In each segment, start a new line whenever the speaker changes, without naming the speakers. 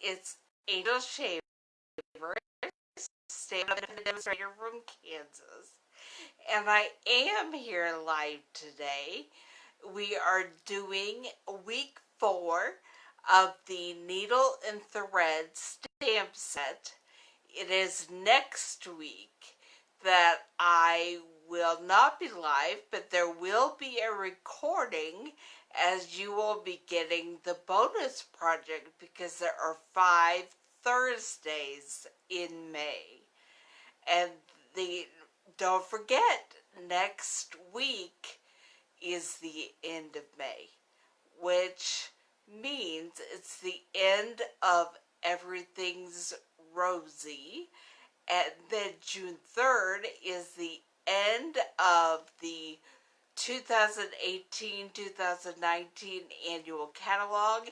it's Angel Shaver, Stampin' Up Demonstrator from Kansas. And I am here live today. We are doing week 4 of the Needle and Thread stamp set. It is next week that I will not be live, but there will be a recording, as you will be getting the bonus project because there are 5 Thursdays in May. And don't forget, next week is the end of May, which means it's the end of Everything's Rosy. And then June 3rd is the end of the 2018-2019 annual catalog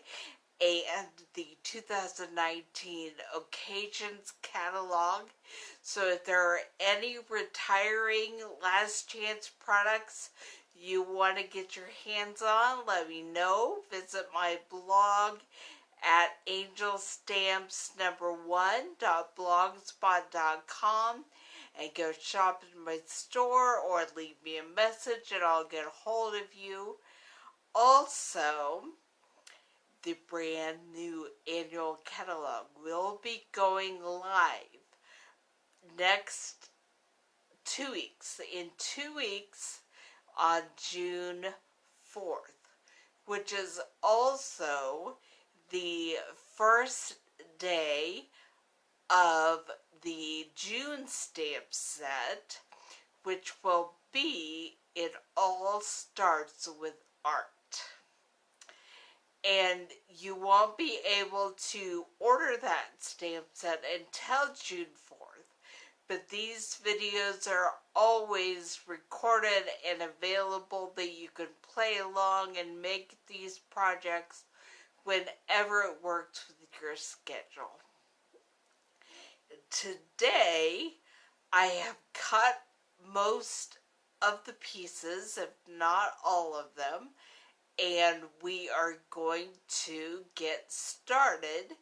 and the 2019 occasions catalog. So if there are any retiring last chance products you want to get your hands on, let me know. Visit my blog at angelstamps1.blogspot.com and go shop in my store or leave me a message and I'll get a hold of you. Also, the brand new annual catalog will be going live next 2 weeks, in 2 weeks on June 4th, which is also the first day of the June stamp set, which will be It All Starts with Art. And you won't be able to order that stamp set until June 4th. But these videos are always recorded and available that you can play along and make these projects whenever it works with your schedule. Today, I have cut most of the pieces, if not all of them, and we are going to get started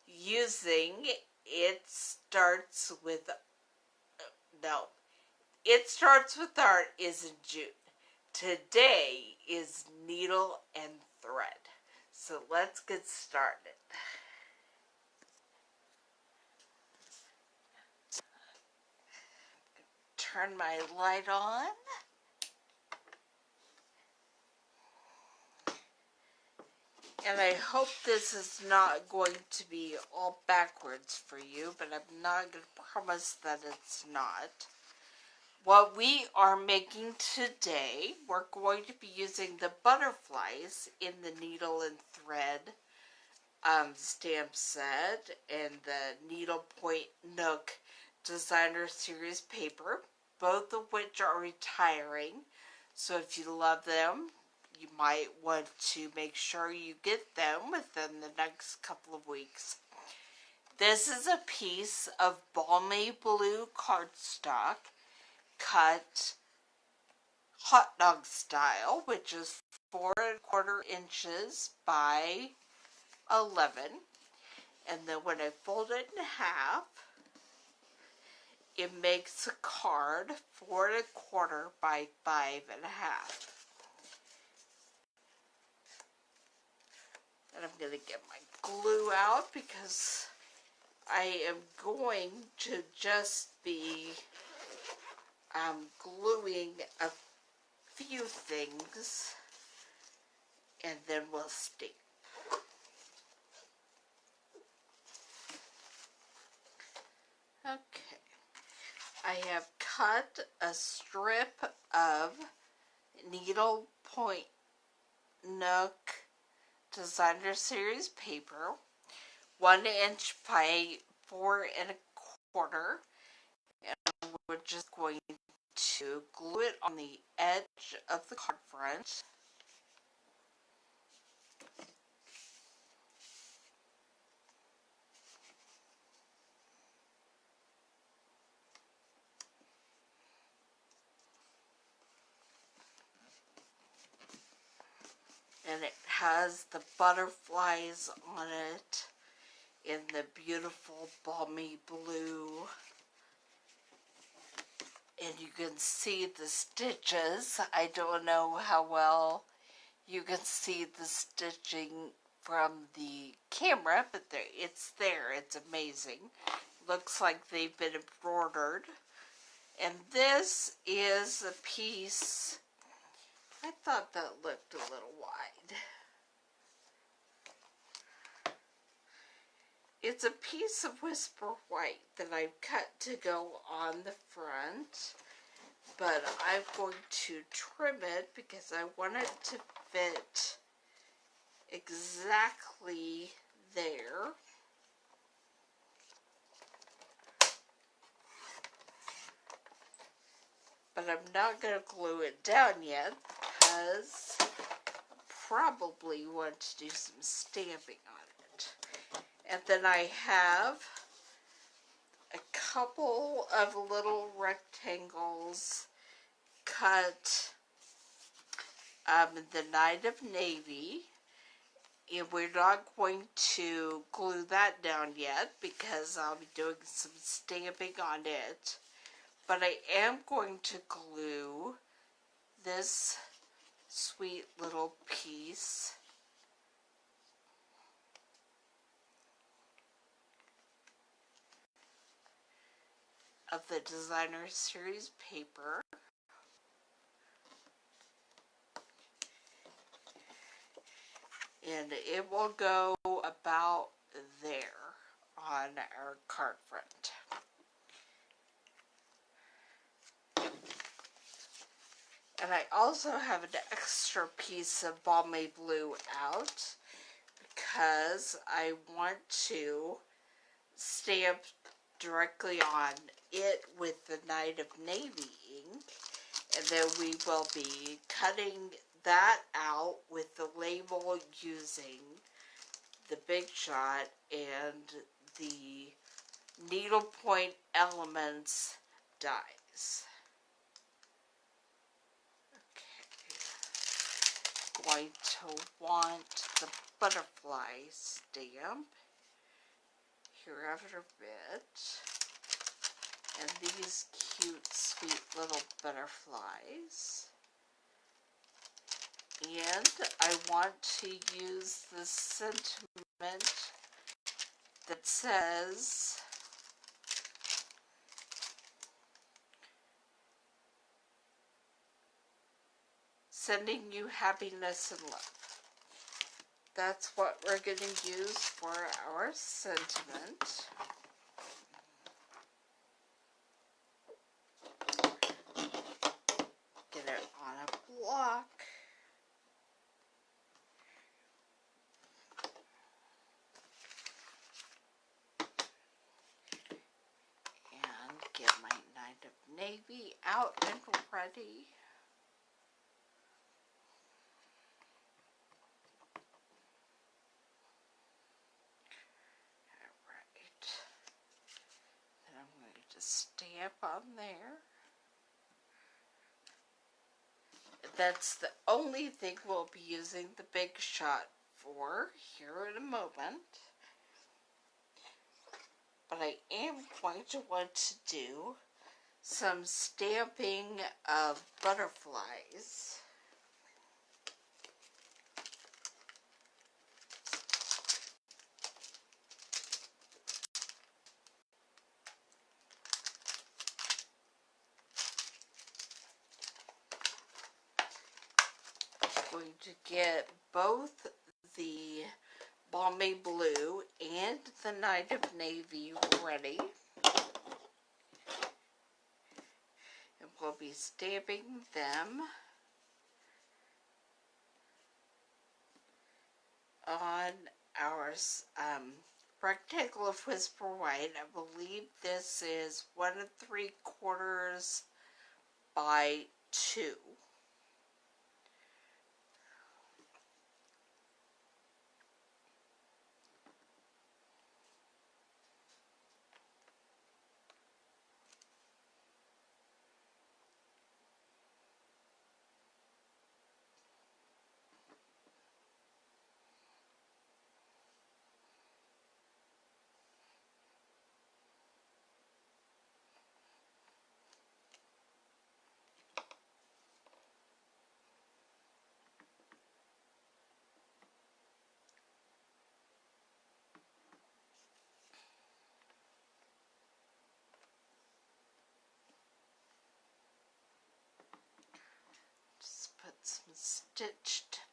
using It Starts With Art is in June. Today is Needle and Thread. So let's get started. Turn my light on. And I hope this is not going to be all backwards for you, but I'm not going to promise that it's not. What we are making today, we're going to be using the butterflies in the Needle and Thread stamp set and the Needlepoint Nook Designer Series paper, both of which are retiring. So if you love them, you might want to make sure you get them within the next couple of weeks. This is a piece of balmy blue cardstock cut hot dog style, which is 4¼ inches by 11. And then when I fold it in half, it makes a card 4¼ by 5½. And I'm going to get my glue out because I am going to just be gluing a few things and then we'll stamp. Okay. I have cut a strip of Needlepoint Nook Designer Series paper, 1 inch by 4¼ inches, and we're just going to glue it on the edge of the card front. And it has the butterflies on it in the beautiful balmy blue. And you can see the stitches. I don't know how well you can see the stitching from the camera, but it's there. It's amazing. Looks like they've been embroidered. And this is a piece, I thought that looked a little wide. It's a piece of Whisper White that I've cut to go on the front, but I'm going to trim it because I want it to fit exactly there. But I'm not going to glue it down yet because I probably want to do some stamping on it. And then I have a couple of little rectangles cut the Night of Navy. And we're not going to glue that down yet because I'll be doing some stamping on it. But I am going to glue this sweet little piece of the Designer Series paper. And it will go about there on our card front. And I also have an extra piece of balmy blue out because I want to stamp directly on it with the Night of Navy ink. And then we will be cutting that out with the label using the Big Shot and the Needlepoint Elements dies. Okay. Going to want the butterfly stamp here after a bit. And these cute, sweet little butterflies. And I want to use the sentiment that says, sending you happiness and love. That's what we're going to use for our sentiment. Get it on a block. And get my Night of Navy out and ready. Alright. Then I'm going to stamp on there. That's the only thing we'll be using the Big Shot for here in a moment. But I am going to want to do some stamping of butterflies. I'm going to get both the Balmy Blue and the Night of Navy ready. And we'll be stamping them on our rectangle of Whisper White. I believe this is 1 3/4 by 2.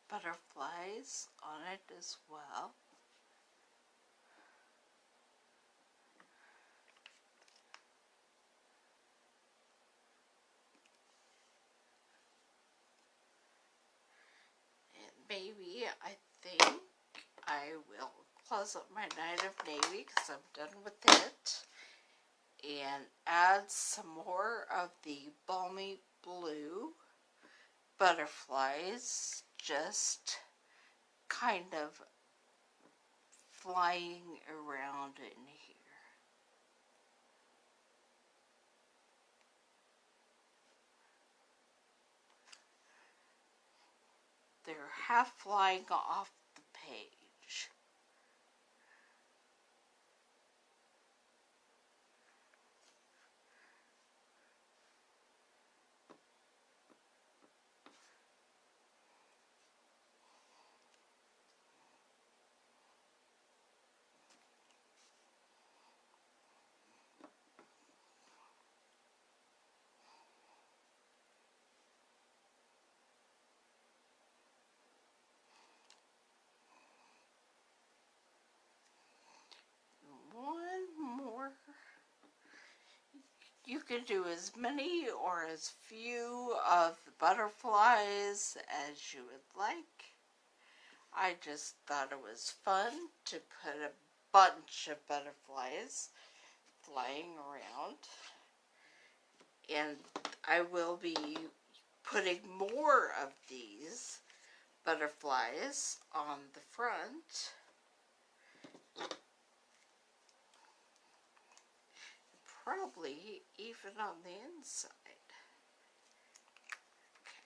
butterflies on it as well. And maybe I think I will close up my Night of Navy because I'm done with it, and add some more of the balmy blue butterflies, just kind of flying around in here. They're half flying off the page. One more. You can do as many or as few of the butterflies as you would like. I just thought it was fun to put a bunch of butterflies flying around. And I will be putting more of these butterflies on the front. Probably even on the inside. Okay.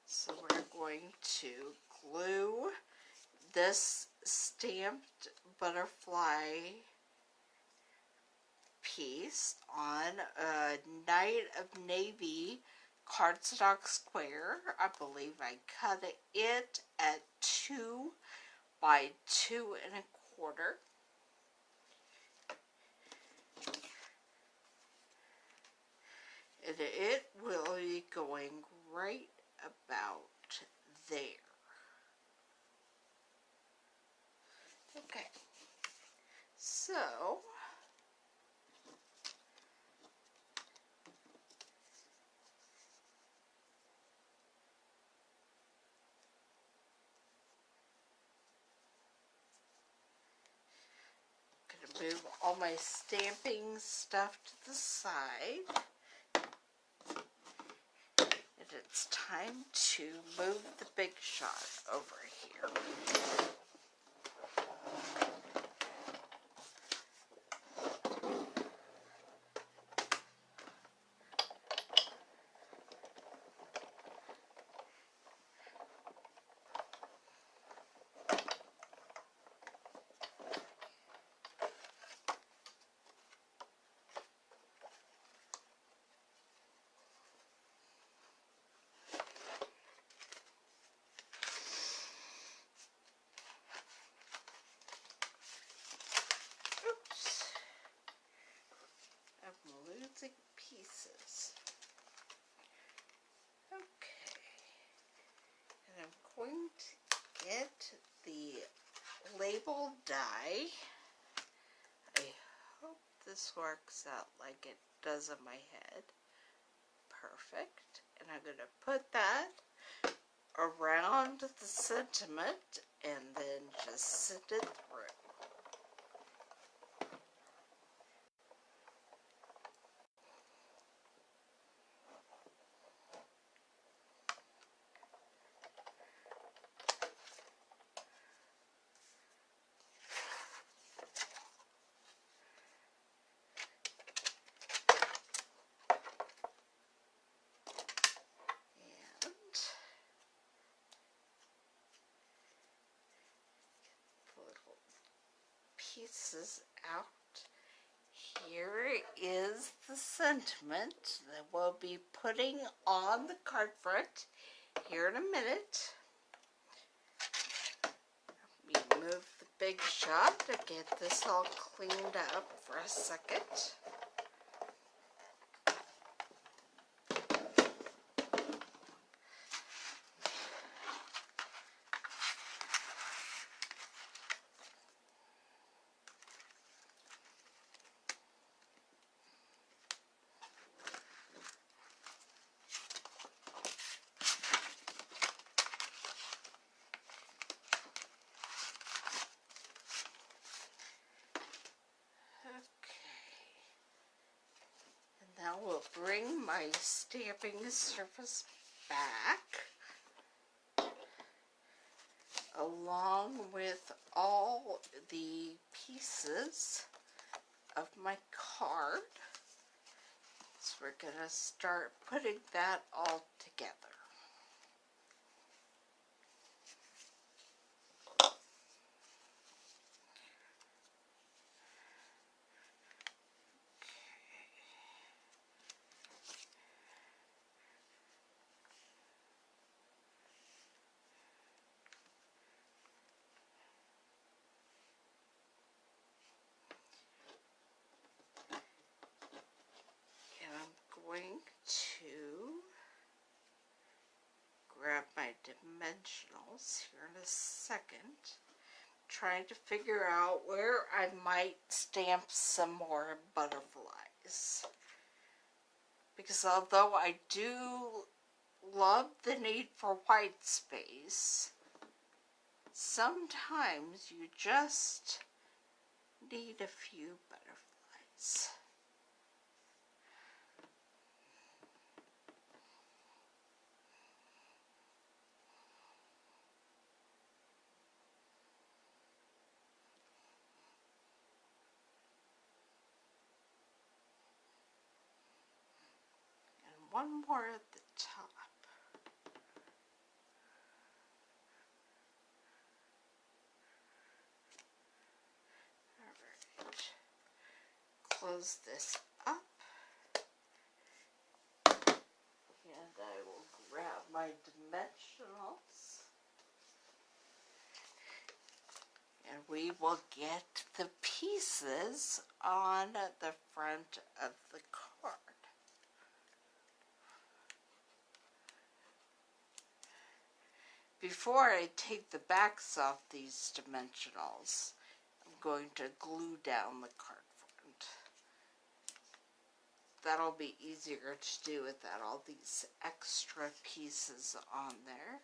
So we're going to glue this stamped butterfly piece on a Night of Navy cardstock square. I believe I cut it at 2 by 2 1/4. And it will be going right about there. Okay, so I'm going to move all my stamping stuff to the side. And it's time to move the Big Shot over here. Oops. I'm losing pieces. Okay. And I'm going to get the label die. I hope this works out like it does in my head. Perfect. And I'm going to put that around the sentiment and then just send it through. Pieces out. Here is the sentiment that we'll be putting on the card front here in a minute. Let me move the Big Shot to get this all cleaned up for a second. Now we'll bring my stamping surface back along with all the pieces of my card. So we're going to start putting that all together. And I'm going to grab my dimensionals here in a second. Trying to figure out where I might stamp some more butterflies. Because although I do love the need for white space, sometimes you just need a few butterflies. And one more at the top. Alright. Close this up. And I will grab my dimensionals. And we will get the pieces on the front of the card. Before I take the backs off these dimensionals, I'm going to glue down the card front. That'll be easier to do without all these extra pieces on there.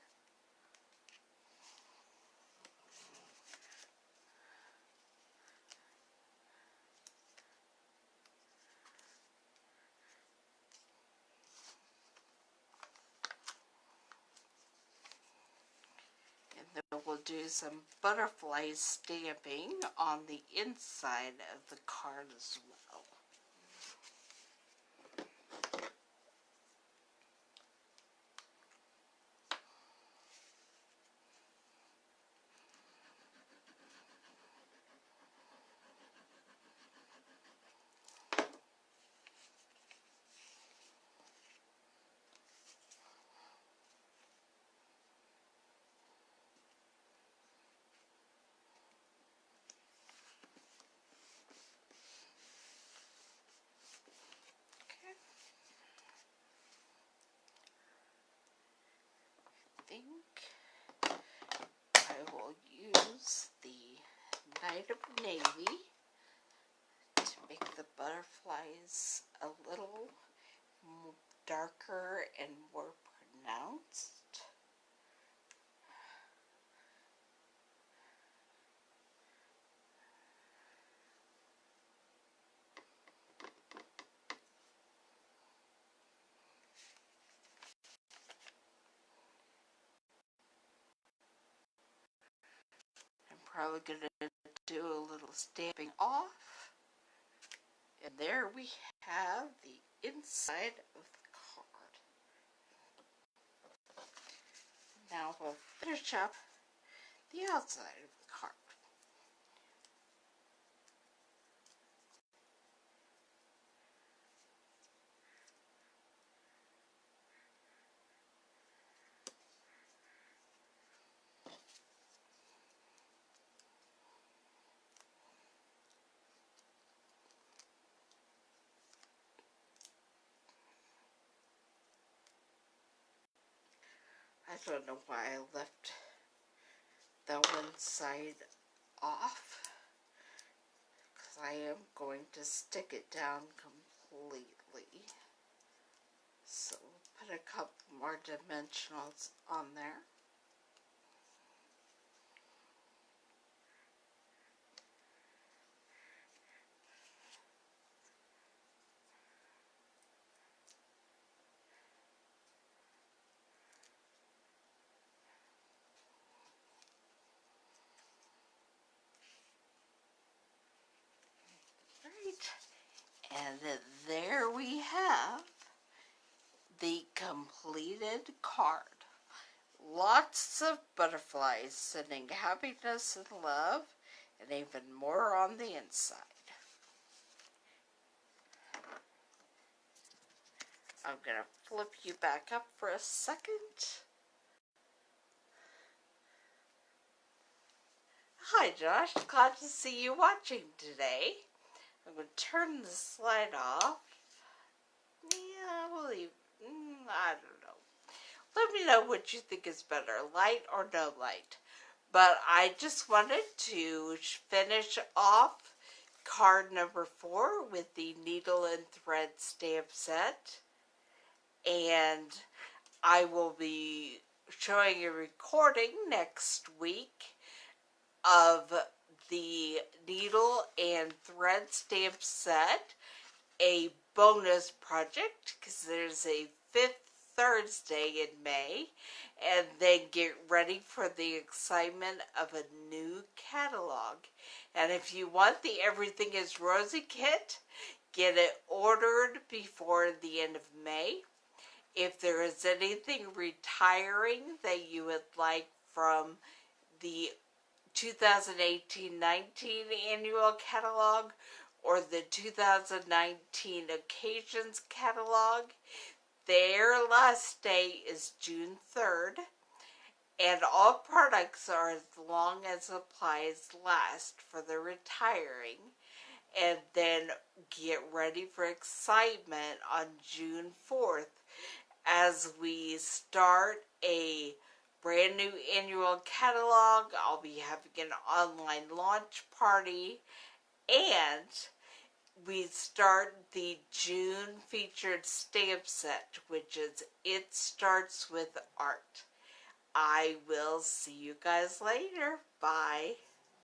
And then we'll do some butterfly stamping on the inside of the card as well. I think I will use the Night of Navy to make the butterflies a little darker and more pronounced. I'm probably going to do a little stamping off. And there we have the inside of the card. Now we'll finish up the outside of the card. I don't know why I left the one side off, because I am going to stick it down completely. So put a couple more dimensionals on there. we have the completed card. Lots of butterflies sending happiness and love, and even more on the inside. I'm going to flip you back up for a second. Hi Josh, glad to see you watching today. I'm going to turn the slide off. Yeah, we'll leave. I don't know. Let me know what you think is better, light or no light. But I just wanted to finish off card number 4 with the needle and thread stamp set. And I will be showing a recording next week of the needle and thread stamp set, a bonus project, because there's a 5th Thursday in May, and then get ready for the excitement of a new catalog. And if you want the Everything is Rosy kit, get it ordered before the end of May. If there is anything retiring that you would like from the 2018-19 annual catalog or the 2019 occasions catalog, their last day is June 3rd, and all products are as long as supplies last for the retiring. And then get ready for excitement on June 4th as we start a brand new annual catalog. I'll be having an online launch party, and we start the June featured stamp set, which is It Starts With Art. I will see you guys later. Bye.